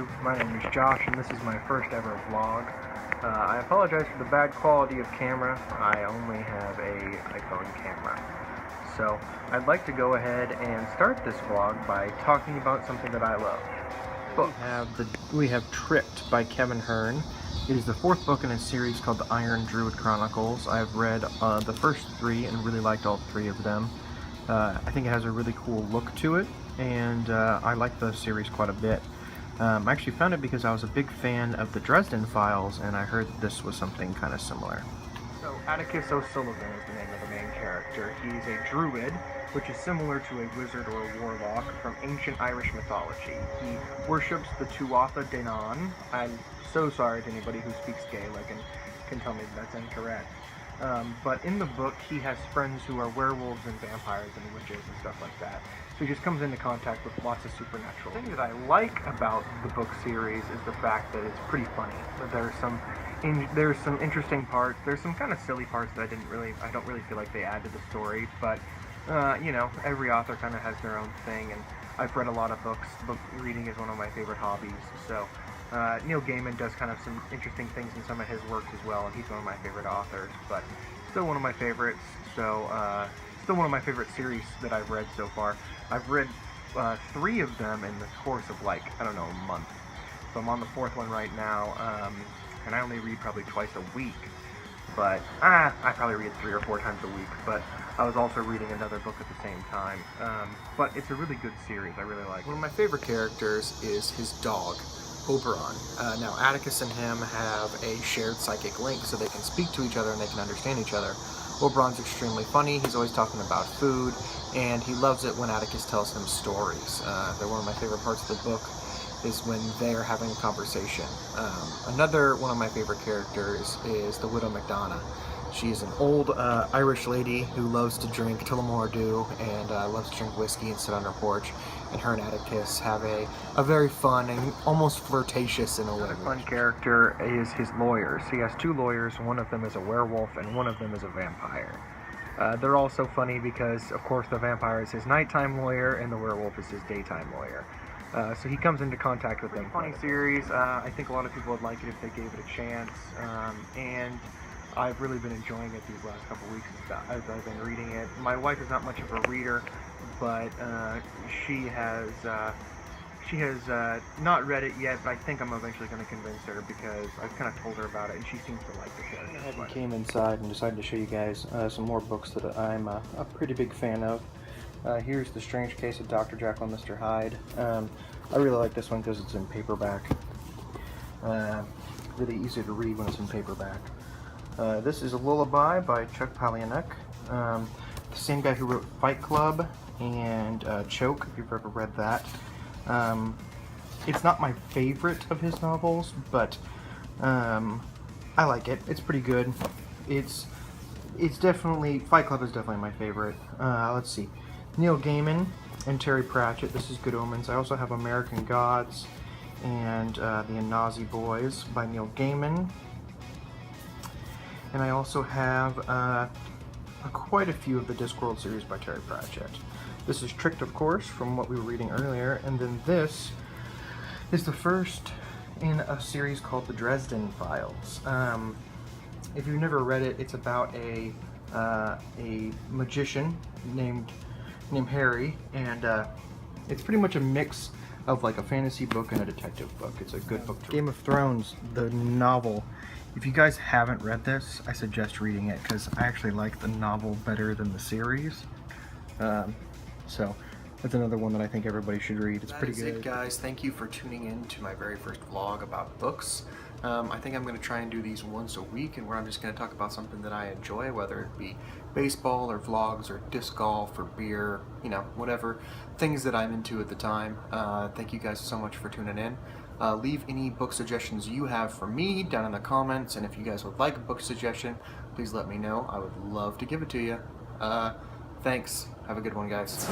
YouTube, my name is Josh and this is my first ever vlog. I apologize for the bad quality of camera. I only have a iPhone camera. So I'd like to go ahead and start this vlog by talking about something that I love. We have Tripped by Kevin Hearne. It is the fourth book in a series called the Iron Druid Chronicles. I've read the first three and really liked all three of them. I think it has a really cool look to it, and I like the series quite a bit. I actually found it because I was a big fan of the Dresden Files, and I heard that this was something kind of similar. So Atticus O'Sullivan is the name of the main character. He's a druid, which is similar to a wizard or a warlock from ancient Irish mythology. He worships the Tuatha Dé Danann. I'm so sorry to anybody who speaks Gaelic and can tell me that's incorrect. But in the book, he has friends who are werewolves and vampires and witches and stuff like that. So he just comes into contact with lots of supernatural. The thing that I like about the book series is the fact that it's pretty funny. That there's some interesting parts. There's some kind of silly parts that I don't really feel like they add to the story. But you know, every author kind of has their own thing, and I've read a lot of books. Book reading is one of my favorite hobbies. So Neil Gaiman does kind of some interesting things in some of his works as well, and he's one of my favorite authors, but still one of my favorites. So still one of my favorite series that I've read so far. I've read three of them in the course of, like, I don't know, a month. So I'm on the fourth one right now, and I only read probably twice a week. But I probably read 3 or 4 times a week, but I was also reading another book at the same time. But it's a really good series. I really like it. One of my favorite characters is his dog, Oberon. Now, Atticus and him have a shared psychic link, so they can speak to each other and they can understand each other. Oberon's extremely funny. He's always talking about food, and he loves it when Atticus tells him stories. They're one of my favorite parts of the book is when they're having a conversation. Another one of my favorite characters is the Widow Macdonagh. She's an old Irish lady who loves to drink Tullamore Dew and loves to drink whiskey and sit on her porch. And her and Atticus have a very fun and almost flirtatious in a way. Another fun character is his lawyers. He has 2 lawyers. One of them is a werewolf and one of them is a vampire. They're all so funny because, of course, the vampire is his nighttime lawyer and the werewolf is his daytime lawyer. So he comes into contact with them. Funny series. I think a lot of people would like it if they gave it a chance. And I've really been enjoying it these last couple weeks as I've been reading it. My wife is not much of a reader, but she has not read it yet, but I think I'm eventually going to convince her because I've kind of told her about it and she seems to like the character. I came inside and decided to show you guys some more books that I'm a pretty big fan of. Here's The Strange Case of Dr. Jekyll and Mr. Hyde. I really like this one because it's in paperback. Really easy to read when it's in paperback. This is A Lullaby by Chuck Palahniuk. The same guy who wrote Fight Club and Choke, if you've ever read that. It's not my favorite of his novels, but I like it. It's pretty good. It's definitely, Fight Club is definitely my favorite. Let's see. Neil Gaiman and Terry Pratchett. This is Good Omens. I also have American Gods and The Anansi Boys by Neil Gaiman. And I also have quite a few of the Discworld series by Terry Pratchett. This is Tricked, of course, from what we were reading earlier, and then this is the first in a series called The Dresden Files. If you've never read it, it's about a magician named Harry, and it's pretty much a mix of like a fantasy book and a detective book. It's a good book to read. Game of Thrones, the novel. If you guys haven't read this, I suggest reading it because I actually like the novel better than the series. So that's another one that I think everybody should read. It's pretty good. That's it, guys. Thank you for tuning in to my very first vlog about books. I think I'm going to try and do these once a week, and where I'm just going to talk about something that I enjoy, whether it be baseball or vlogs or disc golf or beer, you know, whatever things that I'm into at the time. Thank you guys so much for tuning in. Leave any book suggestions you have for me down in the comments, and if you guys would like a book suggestion, please let me know. I would love to give it to you. Thanks. Have a good one, guys.